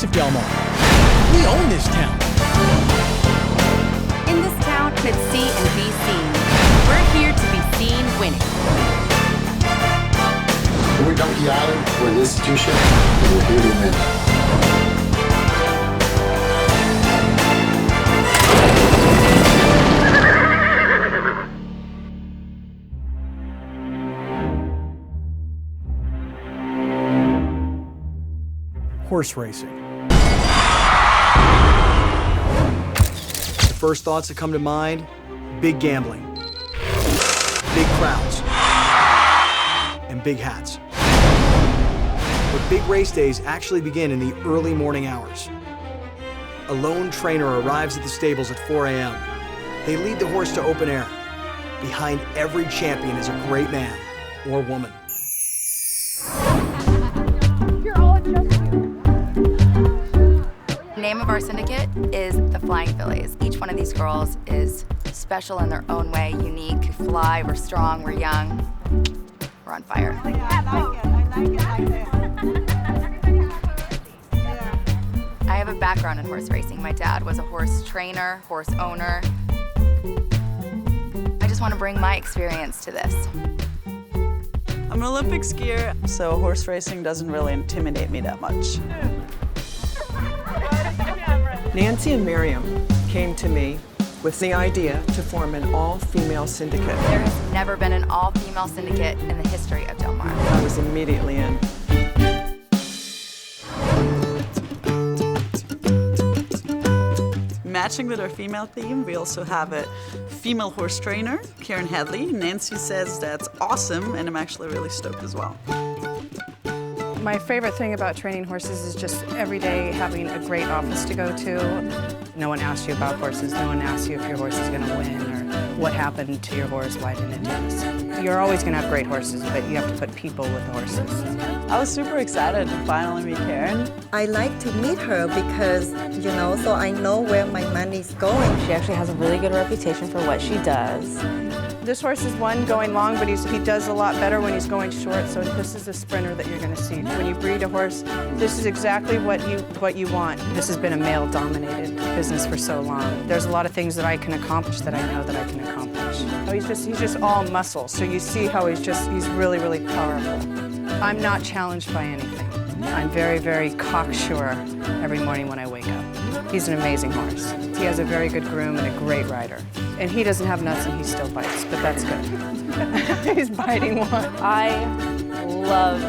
face of Del Mar. We own this town. In this town, it's see and be seen. We're here to be seen winning. We're Donkey Island. We're an institution, and we're here to win. Horse racing. The first thoughts that come to mind, big gambling, big crowds, and big hats. But big race days actually begin in the early morning hours. A lone trainer arrives at the stables at 4 a.m. They lead the horse to open air. Behind every champion is a great man or woman. The name of our syndicate is the Flying Fillies. Each one of these girls is special in their own way, unique. We fly, we're strong, we're young, we're on fire. I have a background in horse racing. My dad was a horse trainer, horse owner. I just want to bring my experience to this. I'm an Olympic skier, so horse racing doesn't really intimidate me that much. Nancy and Miriam came to me with the idea to form an all-female syndicate. There has never been an all-female syndicate in the history of Del Mar. I was immediately in. Matching with our female theme, we also have a female horse trainer, Karen Hadley. Nancy says that's awesome, and I'm actually really stoked as well. My favorite thing about training horses is just every day having a great office to go to. No one asks you about horses. No one asks you if your horse is going to win or what happened to your horse, why didn't it do this. You're always going to have great horses, but you have to put people with the horses. I was super excited to finally meet Karen. I like to meet her because, so I know where my money's going. She actually has a really good reputation for what she does. This horse is one going long, but he does a lot better when he's going short, so this is a sprinter that you're going to see. When you breed a horse, this is exactly what you want. This has been a male-dominated business for so long. There's a lot of things that I can accomplish that I know that I can accomplish. He's just all muscle, so you see how he's really, really powerful. I'm not challenged by anything. I'm very, very cocksure every morning when I wake up. He's an amazing horse. He has a very good groom and a great rider. And he doesn't have nuts and he still bites, but that's good. He's biting one. I love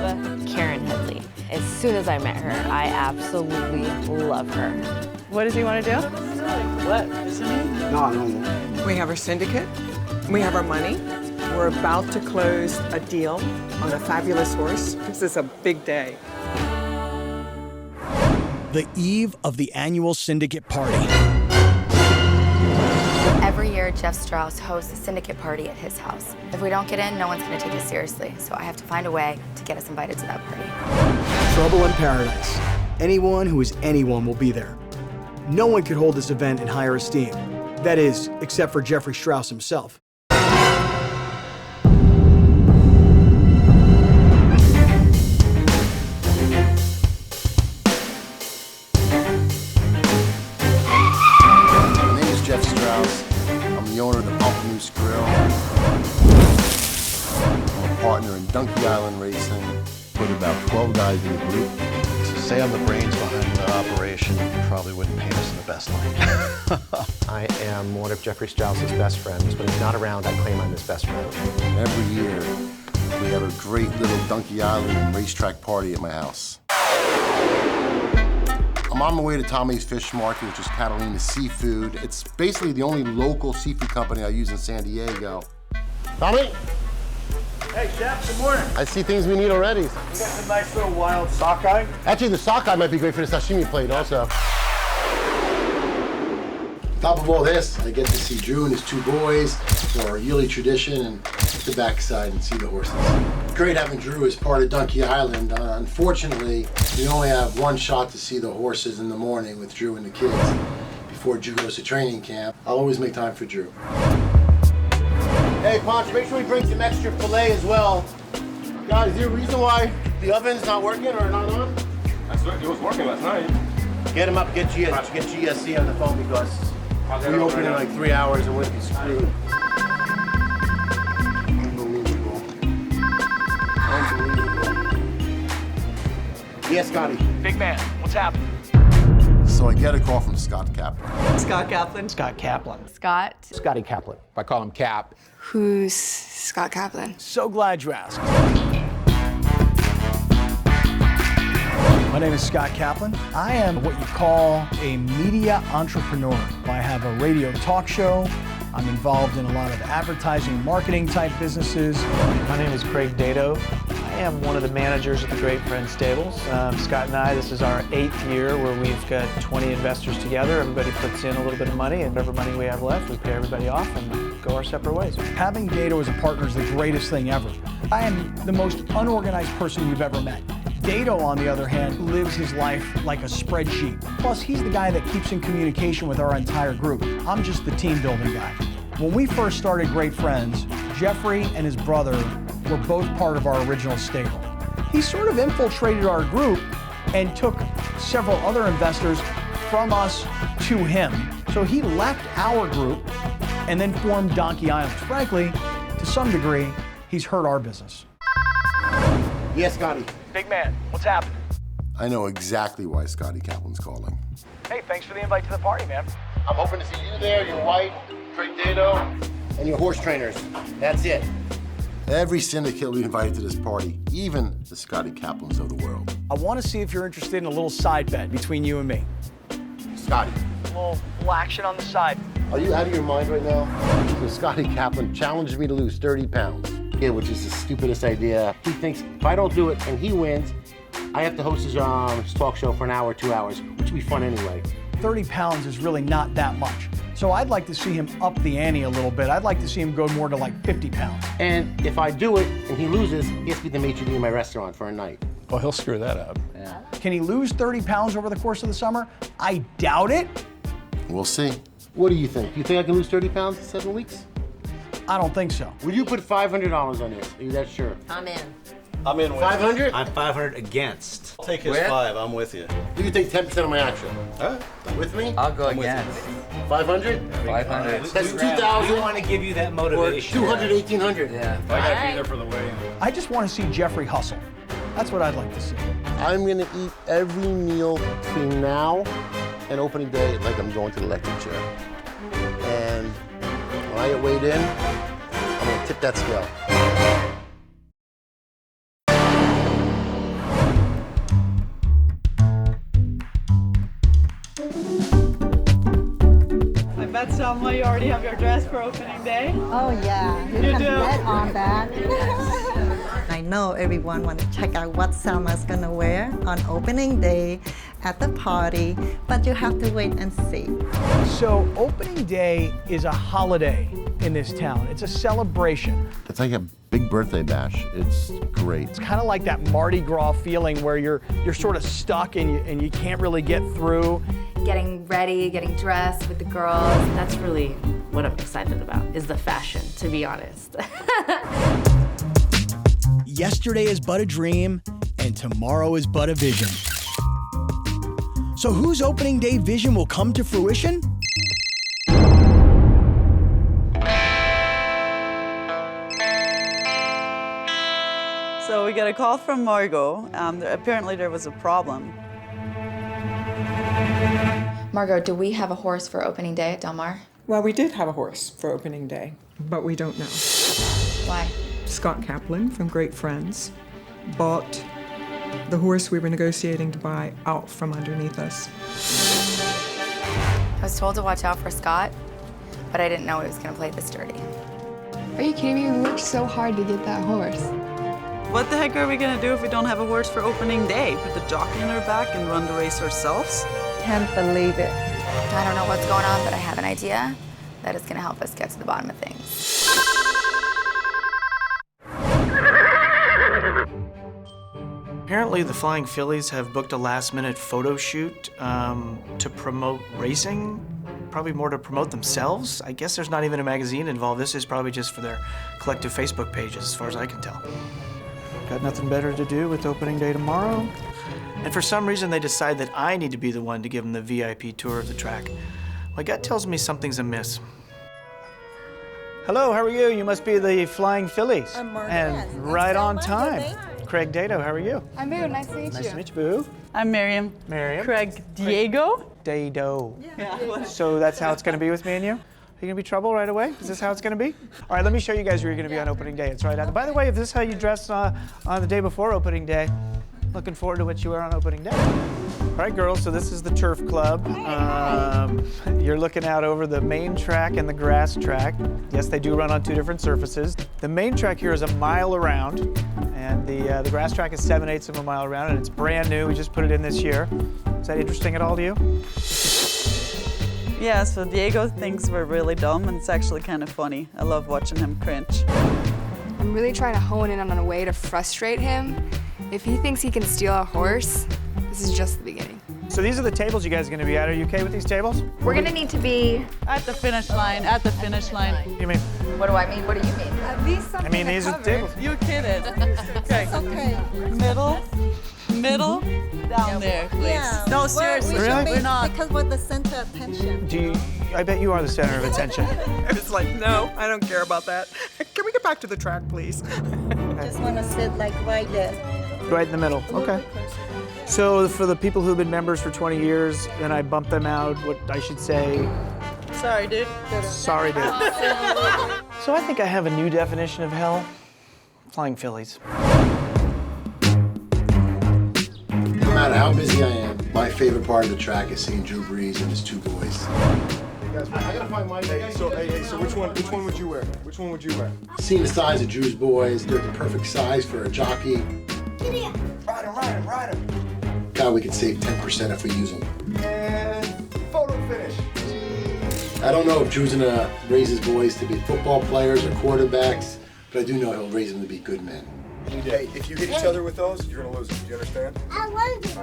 Karen Hadley. As soon as I met her, I absolutely love her. What does he want to do? He's like what, isn't he? No. We have our syndicate. We have our money. We're about to close a deal on a fabulous horse. This is a big day. The eve of the annual syndicate party. Every year, Jeff Strauss hosts a syndicate party at his house. If we don't get in, no one's going to take us seriously, so I have to find a way to get us invited to that party. Trouble in paradise. Anyone who is anyone will be there. No one could hold this event in higher esteem. That is, except for Jeffrey Strauss himself. The owner of the Pump Grill. I'm a partner in Donkey Island Racing. Put about 12 guys in the group. To say I'm the brains behind the operation probably wouldn't paint us in the best light. I am one of Jeffrey Strauss's best friends. When he's not around, I claim I'm his best friend. Every year, we have a great little Donkey Island racetrack party at my house. I'm on my way to Tommy's Fish Market, which is Catalina Seafood. It's basically the only local seafood company I use in San Diego. Tommy? Hey, Chef, good morning. I see things we need already. We got some nice little wild sockeye. Actually, the sockeye might be great for the sashimi plate also. Top of all this, I get to see Drew and his two boys for our yearly tradition and hit the backside and see the horses. Great having Drew as part of Donkey Island. Unfortunately, we only have one shot to see the horses in the morning with Drew and the kids before Drew goes to training camp. I'll always make time for Drew. Hey, Ponch, make sure we bring some extra filet as well. Guys, is there a reason why the oven's not working or not on? It was working last night. Get him up, get GSC on the phone because we open in like 3 hours and we'll be screwed. Unbelievable. Yes, Scotty. Big man, what's happening? So I get a call from Scott Kaplan. Scott Kaplan. Scott Kaplan. Scott. Scotty Kaplan. I call him Cap. Who's Scott Kaplan? So glad you asked. My name is Scott Kaplan. I am what you call a media entrepreneur. I have a radio talk show. I'm involved in a lot of advertising, marketing type businesses. My name is Craig Dato. I am one of the managers at the Great Friends Tables. Scott and I, this is our 8th year where we've got 20 investors together. Everybody puts in a little bit of money, and whatever money we have left, we pay everybody off and go our separate ways. Having Dato as a partner is the greatest thing ever. I am the most unorganized person you've ever met. Dato, on the other hand, lives his life like a spreadsheet. Plus, he's the guy that keeps in communication with our entire group. I'm just the team building guy. When we first started Great Friends, Jeffrey and his brother were both part of our original stable. He sort of infiltrated our group and took several other investors from us to him. So he left our group and then formed Donkey Island. Frankly, to some degree, he's hurt our business. Yes, Scotty. Big man, what's happening? I know exactly why Scotty Kaplan's calling. Hey, thanks for the invite to the party, man. I'm hoping to see you there, your wife, Craig Dato, and your horse trainers. That's it. Every syndicate will be invited to this party, even the Scotty Kaplans of the world. I want to see if you're interested in a little side bet between you and me. Scotty. A little action on the side. Are you out of your mind right now? So Scotty Kaplan challenged me to lose 30 pounds. Yeah, which is the stupidest idea. He thinks if I don't do it and he wins, I have to host his talk show for an hour, 2 hours, which would be fun anyway. 30 pounds is really not that much. So I'd like to see him up the ante a little bit. I'd like to see him go more to like 50 pounds. And if I do it and he loses, he has to be the maitre d' in my restaurant for a night. Well, he'll screw that up. Yeah. Can he lose 30 pounds over the course of the summer? I doubt it. We'll see. What do you think? Do you think I can lose 30 pounds in 7 weeks? I don't think so. Will you put $500 on this? Are you that sure? I'm in. I'm in with 500? you. I'm 500 against. I'll take his With? 5. I'm with you. You can take 10% of my action. All right. With me? I'll go I'm with again. 500? 500. That's 2,000. We want to give you that Or motivation. 200, 1,800. Yeah. I gotta be there for the weigh-in. I just want to see Jeffrey hustle. That's what I'd like to see. I'm gonna eat every meal between now and opening day like I'm going to the electric chair. And when I get weighed in, I'm gonna tip that scale. I bet Selma, you already have your dress for opening day. Oh yeah, you You can do? bet on that. I know everyone want to check out what Selma's gonna wear on opening day at the party, but you have to wait and see. So opening day is a holiday in this town. It's a celebration. It's like a big birthday bash. It's great. It's kind of like that Mardi Gras feeling where you're sort of stuck and you can't really get through. Getting ready, getting dressed with the girls. That's really what I'm excited about, is the fashion, to be honest. Yesterday is but a dream, and tomorrow is but a vision. So whose opening day vision will come to fruition? So we got a call from Margot. Apparently there was a problem. Margot, do we have a horse for opening day at Del Mar? Well, we did have a horse for opening day, but we don't know. Why? Scott Kaplan from Great Friends bought the horse we were negotiating to buy out from underneath us. I was told to watch out for Scott, but I didn't know he was going to play this dirty. Are you kidding me? We worked so hard to get that horse. What the heck are we gonna do if we don't have a horse for opening day? Put the jockey on our back and run the race ourselves? Can't believe it. I don't know what's going on, but I have an idea that is going to help us get to the bottom of things. Apparently, the Flying Phillies have booked a last-minute photo shoot to promote racing, probably more to promote themselves. I guess there's not even a magazine involved. This is probably just for their collective Facebook pages, as far as I can tell. Got nothing better to do with opening day tomorrow. And for some reason, they decide that I need to be the one to give them the VIP tour of the track. My gut tells me something's amiss. Hello, how are you? You must be the Flying Phillies. I'm Margaret. And right on time. Craig Dato, how are you? I'm Boo. Nice to meet you. Nice to meet you, Boo. I'm Miriam. Miriam. Craig Diego. Dado. Yeah. So that's how it's going to be with me and you? Are you going to be trouble right away? Is this how it's going to be? All right, let me show you guys where you're going to be on opening day. It's right out. By the way, if this is how you dress on the day before opening day, looking forward to what you wear on opening day. All right, girls, so this is the turf club. You're looking out over the main track and the grass track. Yes, they do run on 2 different surfaces. The main track here is a mile around, and the grass track is 7/8 of a mile around, and it's brand new. We just put it in this year. Is that interesting at all to you? Yeah, so Diego thinks we're really dumb, and it's actually kind of funny. I love watching him cringe. I'm really trying to hone in on a way to frustrate him. If he thinks he can steal a horse, this is just the beginning. So these are the tables you guys are going to be at. Are you okay with these tables? We're gonna need to be at the finish line. At the finish line. You mean? What do I mean? What do you mean? At least something I mean, these are the tables. You're kidding. Okay. It's okay. Middle, down there, please. Yeah. No, seriously, Really? we're not. Because we're the center of attention. I bet you are the center of attention. It's like, no, I don't care about that. Can we get back to the track, please? Just want to sit like right there. Right in the middle, okay. So for the people who've been members for 20 years, and I bump them out, what I should say, Sorry, dude. sorry, dude. So I think I have a new definition of hell. Flying Phillies. No matter how busy I am, my favorite part of the track is seeing Drew Brees and his 2 boys. I gotta find my so which one would you wear? Which one would you wear? Seeing the size of Drew's boys, they're the perfect size for a jockey. Ride him. God, we could save 10% if we use them. And photo finish. I don't know if Drew's gonna raise his boys to be football players or quarterbacks, but I do know he'll raise them to be good men. Hey, if you hit each other with those, you're gonna lose them. Do you understand? I want it.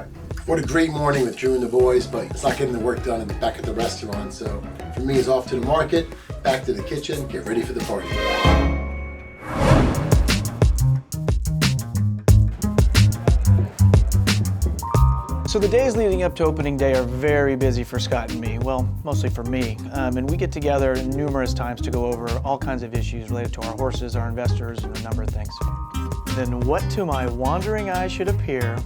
What a great morning with Drew and the boys, but it's not getting the work done back at the restaurant. So for me, it's off to the market, back to the kitchen, get ready for the party. So the days leading up to opening day are very busy for Scott and me. Well, mostly for me. And we get together numerous times to go over all kinds of issues related to our horses, our investors, and a number of things. Then what to my wandering eye should appear.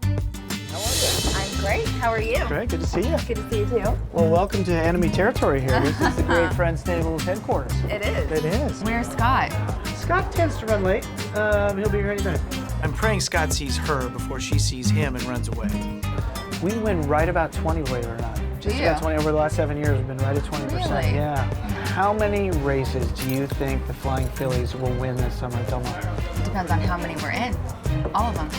I'm great. How are you? Great, good to see you. Good to see you too. Well, welcome to enemy territory here. This is the Great Friends Stables headquarters. It is. It is. Where's Scott? Scott tends to run late. He'll be here any minute. I'm praying Scott sees her before she sees him and runs away. We win right about 20, believe it or not. Just about 20 over the last 7 years. We've been right at 20%. Really? Yeah. How many races do you think the Flying Phillies will win this summer at Del Mar? Depends on how many we're in. All of them.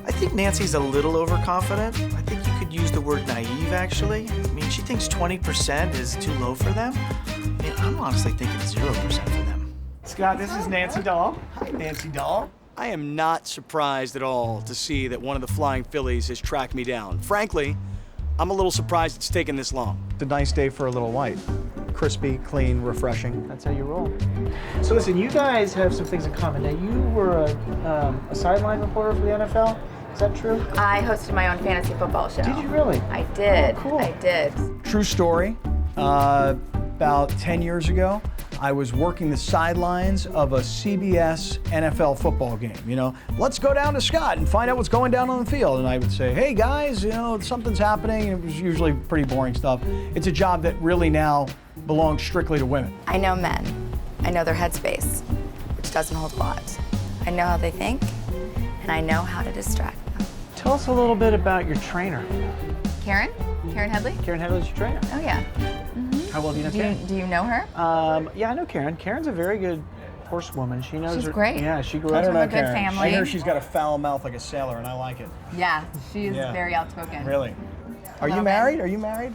I think Nancy's a little overconfident. I think you could use the word naive, actually. I mean, she thinks 20% is too low for them. I mean, I'm honestly thinking 0% for them. Scott, this is Nancy Dahl. Hi, Nancy Dahl. I am not surprised at all to see that one of the Flying Phillies has tracked me down. Frankly, I'm a little surprised it's taken this long. It's a nice day for a little white. Crispy, clean, refreshing. That's how you roll. So listen, you guys have some things in common. Now, you were a sideline reporter for the NFL. Is that true? I hosted my own fantasy football show. Did you really? I did. Oh, cool. I did. True story. About 10 years ago, I was working the sidelines of a CBS NFL football game. You know, let's go down to Scott and find out what's going down on the field. And I would say, hey guys, you know, something's happening. And it was usually pretty boring stuff. It's a job that really now belongs strictly to women. I know men. I know their headspace, which doesn't hold a lot. I know how they think, and I know how to distract them. Tell us a little bit about your trainer. Karen? Karen Headley? Karen Headley's your trainer. Oh, yeah. How well do you know Karen? Do you know her? Yeah, I know Karen. Karen's a very good horsewoman. She knows She's her. great. Yeah, she grew Comes up from a good family. I hear she's got a foul mouth like a sailor, and I like it. Yeah, she's very outspoken. Really? Are you married? Are you married?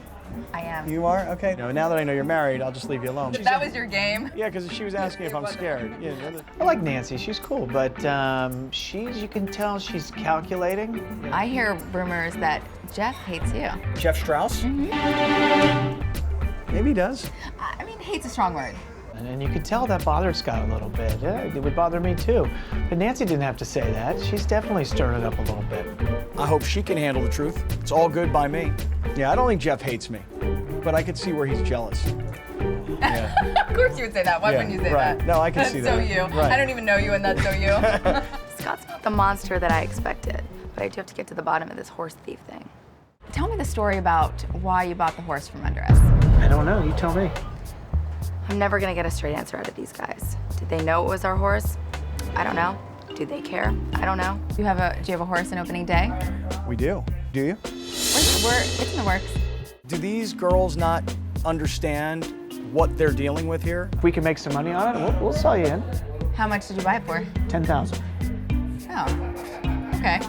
I am. You are? Okay. No, now that I know you're married, I'll just leave you alone. That was your game? Yeah, because she was asking if I'm scared. Yeah, I like Nancy. She's cool, but you can tell she's calculating. I hear rumors that Jeff hates you. Jeff Strauss? Mm-hmm. Maybe he does. I mean, hate's a strong word. And you could tell that bothered Scott a little bit. Yeah, it would bother me too. But Nancy didn't have to say that. She's definitely stirring it up a little bit. I hope she can handle the truth. It's all good by me. Yeah, I don't think Jeff hates me, but I could see where he's jealous. Yeah. Of course you would say that. Why wouldn't you say that? No, I can see that. That's so you. Right. I don't even know you, and that's so you. Scott's not the monster that I expected, but I do have to get to the bottom of this horse thief thing. Tell me the story about why you bought the horse from under us. I don't know. You tell me. I'm never gonna get a straight answer out of these guys. Did they know it was our horse? I don't know. Do they care? I don't know. Do you have a horse in opening day? We do. Do you? It's in the works. Do these girls not understand what they're dealing with here? If we can make some money on it, we'll sell you in. How much did you buy it for? $10,000. Oh, okay.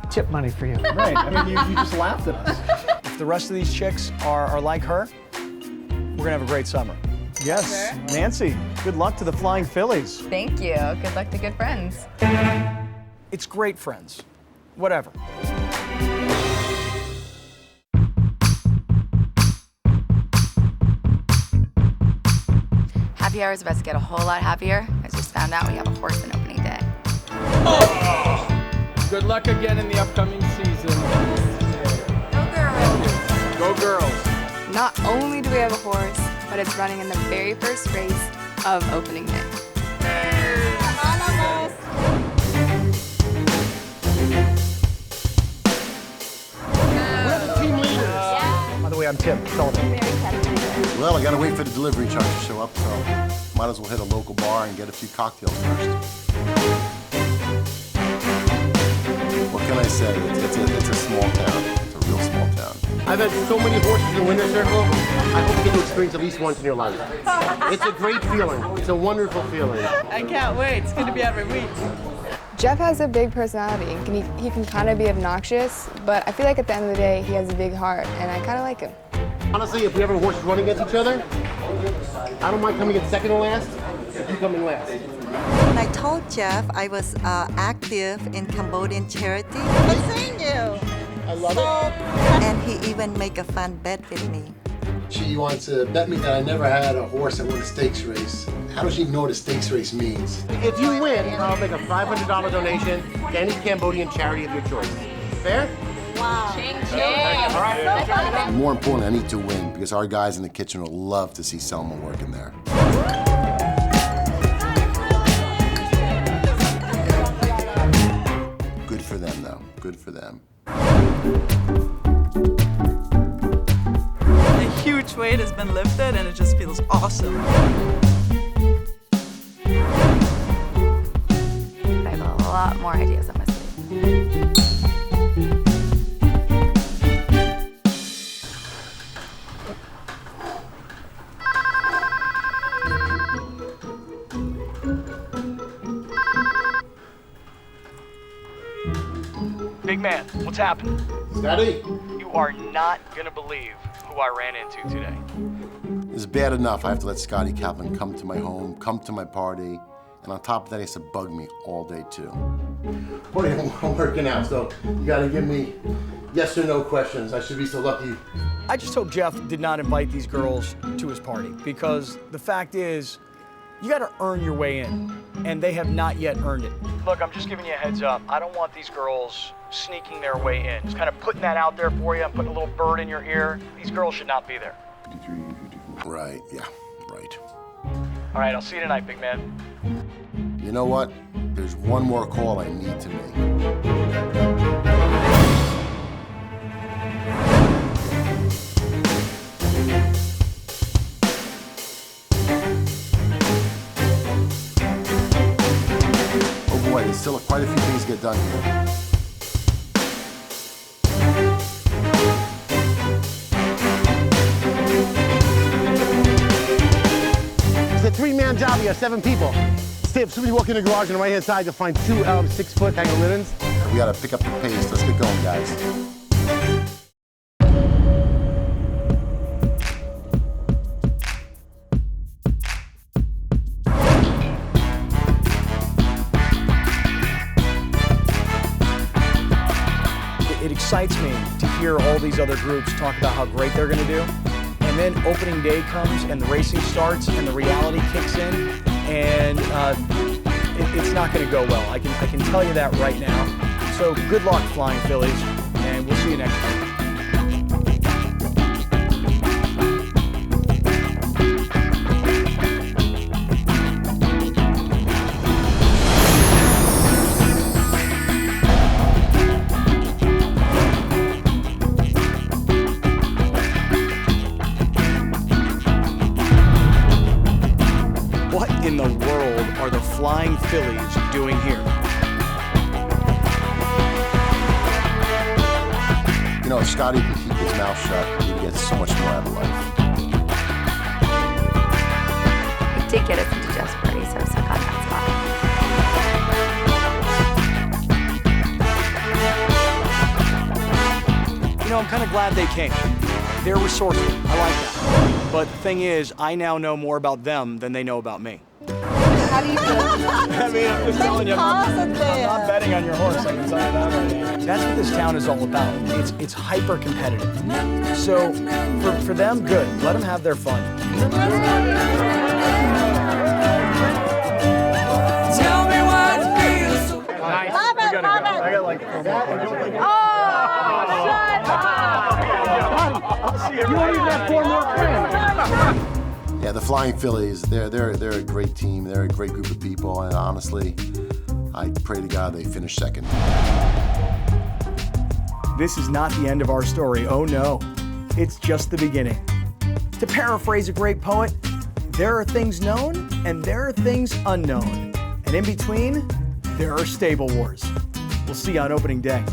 Tip money for you. Right. I mean, you just laughed at us. If the rest of these chicks are like her, we're gonna have a great summer. Yes, Nancy, good luck to the Flying Phillies. Thank you. Good luck to good friends. It's great friends. Whatever. Happy hour is about to get a whole lot happier. I just found out we have a horse in opening day. Good luck again in the upcoming season. Go girls! Go girls! Not only do we have a horse, but it's running in the very first race of opening day. We're the team leaders. By the way, I'm Tim Sullivan. Well, I gotta wait for the delivery truck to show up, so might as well hit a local bar and get a few cocktails first. What can I say? It's a small town. It's a real small town. I've had so many horses in the winter circle. I hope you get to experience at least once in your life. It's a great feeling. It's a wonderful feeling. I can't wait. It's going to be every week. Jeff has a big personality, and he can kind of be obnoxious, but I feel like at the end of the day, he has a big heart, and I kind of like him. Honestly, if we ever have horses running against each other, I don't mind coming in second to last if you come in last. When I told Jeff I was active in Cambodian charity, I've seen you. I love it. And he even make a fun bet with me. She wants to bet me that I never had a horse that won a stakes race. How does she even know what a stakes race means? If you win, I'll make a $500 donation to any Cambodian charity of your choice. Fair? Wow. Ching, ching. More important, I need to win because our guys in the kitchen will love to see Selma working there. Good for them, though. Good for them. A huge weight has been lifted, and it just feels awesome. I have a lot more ideas up my sleeve. Big man, what's happening? Scotty? You are not gonna believe who I ran into today. It's bad enough I have to let Scotty Kaplan come to my home, come to my party, and on top of that, he has to bug me all day, too. Boy, I'm working out, so you gotta give me yes or no questions. I should be so lucky. I just hope Jeff did not invite these girls to his party because the fact is, you gotta earn your way in, and they have not yet earned it. Look, I'm just giving you a heads up. I don't want these girls sneaking their way in. Just kind of putting that out there for you. I'm putting a little bird in your ear. These girls should not be there. Right, yeah, right. All right, I'll see you tonight, big man. You know what? There's one more call I need to make. Oh boy, there's still quite a few things to get done here. It's a three-man job. You have 7 people. Steve, somebody walk in the garage on the right-hand side to find 2 6-foot pangolins. We gotta pick up the pace. Let's get going, guys. It excites me to hear all these other groups talk about how great they're gonna do, And then opening day comes and the racing starts and the reality kicks in, and it's not going to go well. I can tell you that right now. So good luck, Flying Phillies, and we'll see you next week. What in the world are the Flying Phillies doing here? You know, if Scotty could keep his mouth shut, he'd get so much more out of life. He did get us into Jeff's party, so I was stuck on that spot. You know, I'm kind of glad they came. They're resourceful. I like that. But the thing is, I now know more about them than they know about me. How do you feel? I mean, I'm just telling you, I'm not betting on your horse, I can tell you that right now. That's what this town is all about. It's hyper competitive. So for them, good. Let them have their fun. Tell me what feels so Nice. Love it, love it. I got like 4 more points. Oh, shut up. I'll see you don't even have 4 more points. Yeah, the Flying Phillies, they're a great team. They're a great group of people, and honestly, I pray to God they finish second. This is not the end of our story, oh no. It's just the beginning. To paraphrase a great poet, there are things known and there are things unknown. And in between, there are stable wars. We'll see you on opening day.